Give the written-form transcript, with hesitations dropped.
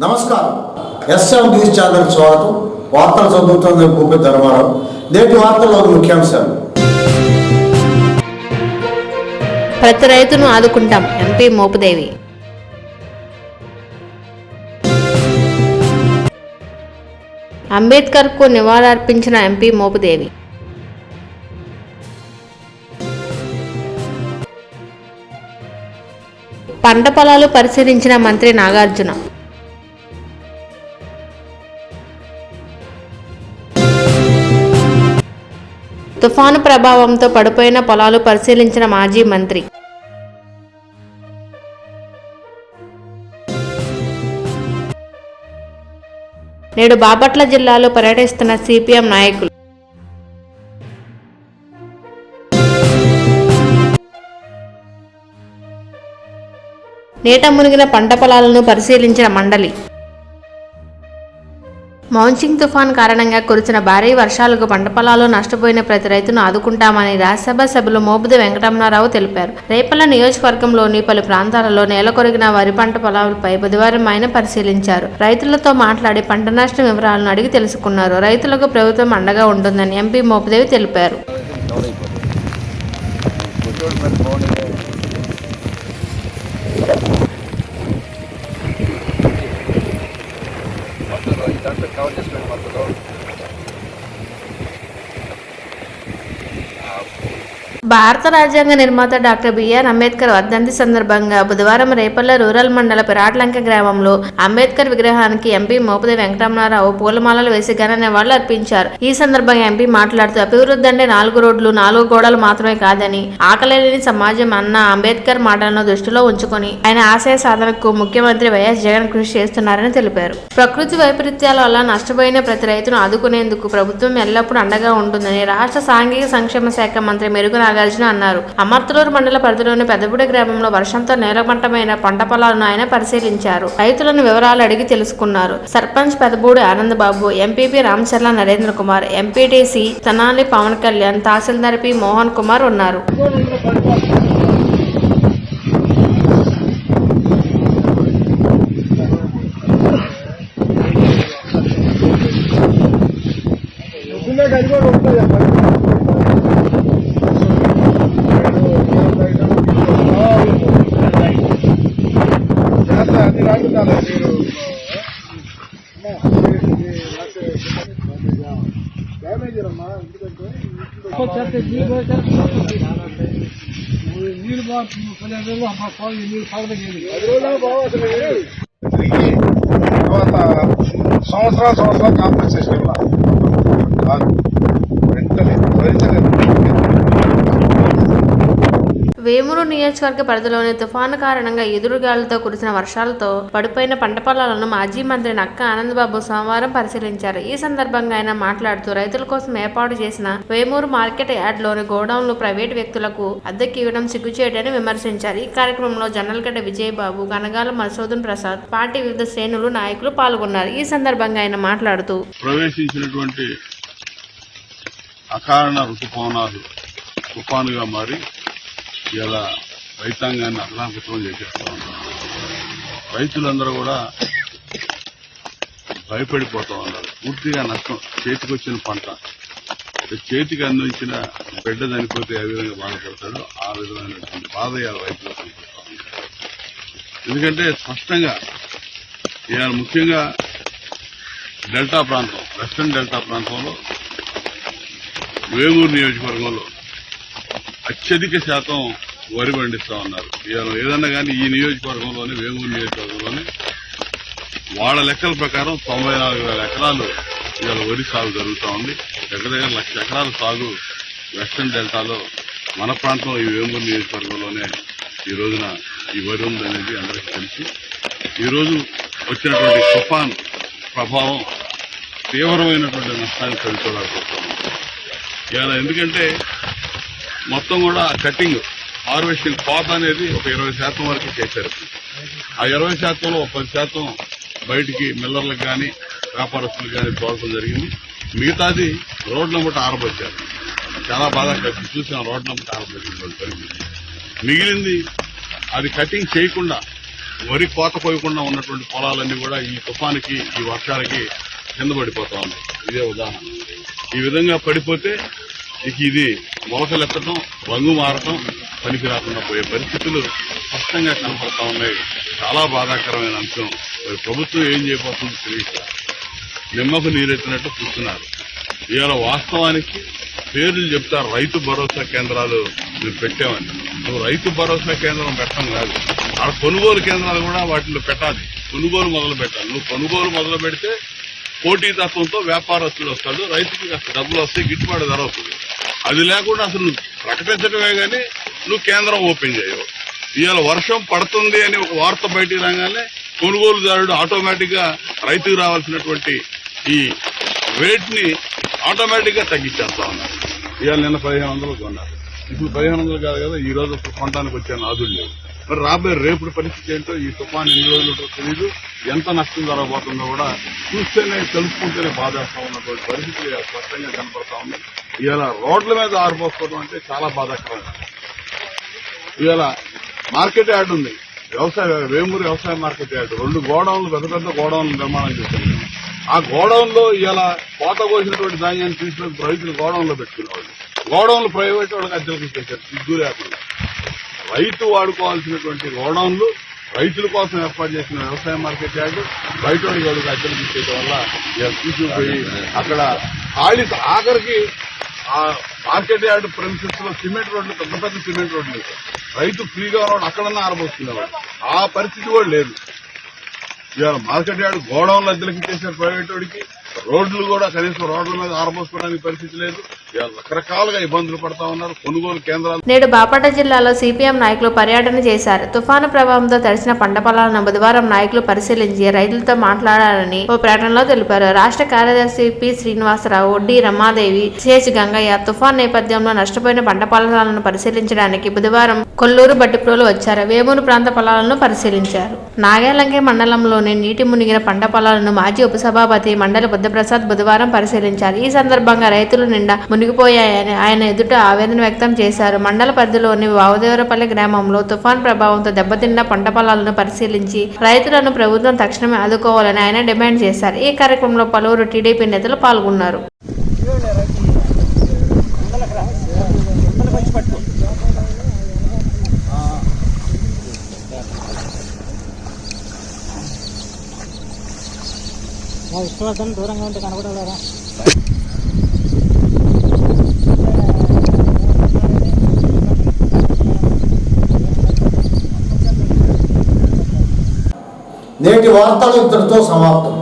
నమస్కారం. S M news channel స్వాగతం. వార్తలు చదువుతున్న భూపతి ధర్మారావు. నేటి వార్తల్లోని ముఖ్యాంశాలు. ప్రతి రైతును ఆదుకుంటాం ఎంపీ మోపుదేవి. అంబేద్కర్కు నివాళులర్పించిన ఎంపీ మోపుదేవి. పంట పొలాలు పరిశీలించిన మంత్రి నాగార్జున. తుఫాను ప్రభావంతో పడిపోయిన పొలాలు పరిశీలించిన మాజీ మంత్రి. నేడు బాపట్ల జిల్లాలో పర్యటిస్తున్న సిపిఎం నాయకులు. నీట మునిగిన పంట పొలాలను పరిశీలించిన మండలి. మాన్సూన్ తుఫాన్ కారణంగా కురిసిన భారీ వర్షాలకు పంట పొలాలు నష్టపోయిన ప్రతి రైతును ఆదుకుంటామని రాజ్యసభ సభ్యులు మోపుది వెంకటరమణారావు తెలిపారు. రేపల్ల నియోజకవర్గంలోని పలు ప్రాంతాలలో నేల కొరిగిన వరి పంట పొలాలపై బుధవారం ఆయన పరిశీలించారు. రైతులతో మాట్లాడి పంట నష్టం వివరాలను అడిగి తెలుసుకున్నారు. రైతులకు ప్రభుత్వం అండగా ఉంటుందని ఎంపీ మోపుదేవి తెలిపారు. భారత రాజ్యాంగ నిర్మాత డాక్టర్ బిఆర్ అంబేద్కర్ వర్ధంతి సందర్భంగా బుధవారం రేపల్ల రూరల్ మండల పిరాట్లంక గ్రామంలో అంబేద్కర్ విగ్రహానికి ఎంపీ మోపుది వెంకటరమణారావు పూలమాలలు వేసి ఘన నివాళులు అర్పించారు. ఈ సందర్భంగా ఎంపీ మాట్లాడుతూ అభివృద్ధి అంటే 4 రోడ్లు 4 గోడలు మాత్రమే కాదని, ఆకలిలేని సమాజం అన్న అంబేద్కర్ మాటలను దృష్టిలో ఉంచుకొని ఆయన ఆశయ సాధనకు ముఖ్యమంత్రి వైఎస్ జగన్ కృషి చేస్తున్నారని తెలిపారు. ప్రకృతి వైపరీత్యాల వల్ల నష్టపోయిన ప్రతి రైతును ఆదుకునేందుకు ప్రభుత్వం ఎల్లప్పుడూ అండగా ఉంటుందని రాష్ట్ర సాంఘిక సంక్షేమ శాఖ మంత్రి మెరుగు నాగార్జున అన్నారు. అమర్తలూరు మండల పరిధిలోని పెద్దపూడి గ్రామంలో వర్షంతో నేలమట్టమైన పంట పొలాలను ఆయన పరిశీలించారు. రైతులను వివరాలు అడిగి తెలుసుకున్నారు. సర్పంచ్ పెదపూడి ఆనందబాబు, ఎంపీపీ రామచర్ల నరేంద్ర కుమార్, ఎంపీటీసీ తనాలి పవన్ కళ్యాణ్, తహసీల్దార్ పి మోహన్ కుమార్ ఉన్నారు. సంవత్సరాలు కాంపెన్సేషన్ వేమూరు నియోజకవర్గ పరిధిలోని తుఫాను కారణంగా ఎదురుగాలులతో కురిసిన వర్షాలతో పడిపోయిన పంట పొలాలను మాజీ మంత్రి నక్క ఆనందబాబు సోమవారం పరిశీలించారు. ఈ సందర్భంగా ఆయన మాట్లాడుతూ రైతుల కోసం ఏర్పాటు చేసిన వేమూరు మార్కెట్ యార్డ్లోని గోడౌన్లు ప్రైవేటు వ్యక్తులకు అద్దెకి ఇవ్వడం సిగ్గుచేటని విమర్శించారు. ఈ కార్యక్రమంలో జనరల్గడ్డ విజయబాబు, గనగాల మధుసూదన్ ప్రసాద్, పార్టీ వివిధ శ్రేణులు, నాయకులు పాల్గొన్నారు. ఈ సందర్భంగా ఆయన మాట్లాడుతూ ప్రవేశించినటువంటి అకారణ ఋతుపవనాలు తుఫానుగా మారి ఇలా రైతాంగాన్ని అతలాకుతలం చేసేస్తా ఉన్నారు. రైతులందరూ కూడా భయపడిపోతా ఉన్నారు. పూర్తిగా నష్టం, చేతికొచ్చిన పంట చేతికి అందించిన బిడ్డ చనిపోతే ఏ విధంగా బాధపడతాడో ఆ విధమైనటువంటి బాధ ఇవాళ రైతులు కనిపిస్తా ఉన్నారు. ఎందుకంటే స్పష్టంగా ఇవాళ ముఖ్యంగా డెల్టా ప్రాంతం, వెస్టర్న్ డెల్టా ప్రాంతంలో వేమూరు నియోజకవర్గంలో అత్యధిక శాతం వరి పండిస్తా ఉన్నారు. ఇవాళ ఏదన్నా కానీ ఈ నియోజకవర్గంలోనే, వేమూరు నియోజకవర్గంలోనే వాళ్ళ లెక్కల ప్రకారం 94,000 ఎకరాలు ఇవాళ వరి సాగు జరుగుతూ ఉంది. దగ్గర 1,00,000 ఎకరాల సాగు వెస్టర్న్ డెల్టాలో మన ప్రాంతం ఈ వేమూరు నియోజకవర్గంలోనే ఈ రోజున ఈ వరి ఉందనేది అందరికీ తెలిసి ఈరోజు వచ్చినటువంటి తుఫాన్ ప్రభావం తీవ్రమైనటువంటి నష్టాన్ని సరిచూడాల్సి ఇవాళ. ఎందుకంటే మొత్తం కూడా కటింగ్, హార్వెస్టింగ్, కోత అనేది ఒక 20% వరకు చేశారు. ఆ 20%లో 10% బయటికి మిల్లర్లకు కానీ వ్యాపారస్తులకు కానీ తోలడం జరిగింది. మిగతాది రోడ్ల ఆరబోచ్చారు. చాలా బాగా చూసాం, రోడ్ల ఆరబోచ్చింది. మిగిలింది అది కటింగ్ చేయకుండా వరి కోత కోయకుండా ఉన్నటువంటి పొలాలన్నీ కూడా ఈ తుఫానికి ఈ వర్షాలకి కింద పడిపోతా ఉన్నాయి. ఇదే ఉదాహరణ. ఈ విధంగా పడిపోతే ఇక ఇది మొలకలెత్తడం, రంగు మారటం, పనికి రాకుండా పోయే పరిస్థితులు స్పష్టంగా కనపడతా ఉన్నాయి. చాలా బాధాకరమైన అంశం. మరి ప్రభుత్వం ఏం చేయబోతుందో తెలియదు. నిమ్మకు నీరెత్తినట్టు చూస్తున్నారు. ఇవాళ వాస్తవానికి పేర్లు చెప్తారు, రైతు భరోసా కేంద్రాలు మేము పెట్టామని. నువ్వు రైతు భరోసా కేంద్రం పెట్టడం కాదు, ఆడ కొనుగోలు కేంద్రాలు కూడా వాటిలో పెట్టాలి. కొనుగోలు మొదలు పెట్టాలి. నువ్వు కొనుగోలు మొదలు పెడితే పోటీతత్వంతో వ్యాపారస్తులు వస్తాడు, రైతుకి కాస్త డబ్బులు వస్తాయి, గిట్టుబాటు ధర అవుతుంది. అది లేకుండా అసలు నువ్వు ప్రకటించడమే కానీ నువ్వు కేంద్రం ఓపెన్ చేయవు. ఇవాళ వర్షం పడుతుంది అని ఒక వార్త బయటికి రాగానే కొనుగోలుదారుడు ఆటోమేటిక్ గా రైతుకు రావాల్సినటువంటి ఈ రేట్ ని ఆటోమేటిక్ గా తగ్గించేస్తా ఉన్నారు. ఇవాళ నిన్న 1500 కొన్నారు, ఇప్పుడు 1500 కాదు కదా, ఈ రోజు కొనడానికి వచ్చే నాదులు లేవు. మరి రాబోయే రేపు పరిస్థితి ఏంటో, ఈ తుఫాన్ ఎన్ని రోజులు తెలియదు, ఎంత నష్టం జరగబోతుందో కూడా చూస్తేనే తెలుసుకుంటేనే బాధేస్తా ఉన్నటువంటి పరిస్థితి స్పష్టంగా కనపడతా ఉంది. ఇవాళ రోడ్ల మీద ఆరిపోసుకోవడం అంటే చాలా బాధాకరంగా. ఇవాళ మార్కెట్ యార్డ్ ఉంది, వేమూరు వ్యవసాయ మార్కెట్ యార్డ్, 2 గోడౌన్లు, పెద్ద పెద్ద గోడౌన్లు నిర్మాణం చేశారు. ఆ గోడౌన్ లో ఇలా కోత కోసినటువంటి ధాన్యాన్ని తీసుకుని రైతులు గోడౌన్ లో పెట్టుకునేవాళ్ళు. గోడౌన్లు ప్రైవేట్ వాళ్ళకి అద్దెలకు ఇచ్చేసారు సిగ్గు లేకుండా. రైతు వాడుకోవాల్సినటువంటి గోడౌన్లు, రైతుల కోసం ఏర్పాటు చేసిన వ్యవసాయ మార్కెట్ యార్డు బయట వాళ్ళకి అద్దెలకు ఇచ్చేయడం వల్ల తీసుకుపోయి అక్కడ ఖాళీ, ఆఖరికి ఆ మార్కెట్ యార్డు ప్రెమిసెస్ లో సిమెంట్ రోడ్లు, పెద్ద పెద్ద సిమెంట్ రోడ్లు లేదు. రైతు ఫ్రీగా ఉన్నాడు, అక్కడన్నా ఆరబోసుకునేవాడు. ఆ పరిస్థితి కూడా లేదు. ఇవాళ మార్కెట్ యార్డు గోడౌన్లు అద్దెలకు ఇచ్చేసారు ప్రైవేట్ వాడికి. రోడ్లు కూడా కనీసం రోడ్ల మీద ఆరబోసుకోవడానికి పరిస్థితి లేదు. రకరకాలుగా ఇబ్బందులు పడతా ఉన్నారు. కొనుగోలు కేంద్రాలు. నేడు బాపట్ల జిల్లాలో సిపిఎం నాయకులు పర్యటన చేశారు. తుఫాను ప్రభావంతో తడిసిన పంట పొలాలను బుధవారం నాయకులు పరిశీలించి రైతులతో మాట్లాడాలని ఓ ప్రకటనలో తెలిపారు. రాష్ట్ర కార్యదర్శి P Srinivasarao, D Ramadevi, CH Gangaiah తుఫాన్ నేపథ్యంలో నష్టపోయిన పంట పొలాలను పరిశీలించడానికి బుధవారం కొల్లూరు బట్టిప్రోలు వచ్చారు. వేమూరు ప్రాంత పొలాలను పరిశీలించారు. నాగేలంకి మండలంలోని నీటి మునిగిన పంట పొలాలను మాజీ ఉపసభాపతి మండలి బుద్ధప్రసాద్ బుధవారం పరిశీలించారు. ఈ సందర్భంగా రైతులు నిండా మునిగిపోయాయని ఆయన ఎదుట ఆవేదన వ్యక్తం చేశారు. మండల పరిధిలోని వావుదేవరపల్లి గ్రామంలో తుఫాన్ ప్రభావంతో దెబ్బతిన్న పంట పొలాలను పరిశీలించి రైతులను ప్రభుత్వం తక్షణమే ఆదుకోవాలని ఆయన డిమాండ్ చేశారు. ఈ కార్యక్రమంలో పలువురు టీడీపీ నేతలు పాల్గొన్నారు. విష్ణువర్ధన్ దూరంగా ఉంటే కనబడలేరా? నేటి వార్తలు ఇంతటితో సమాప్తం.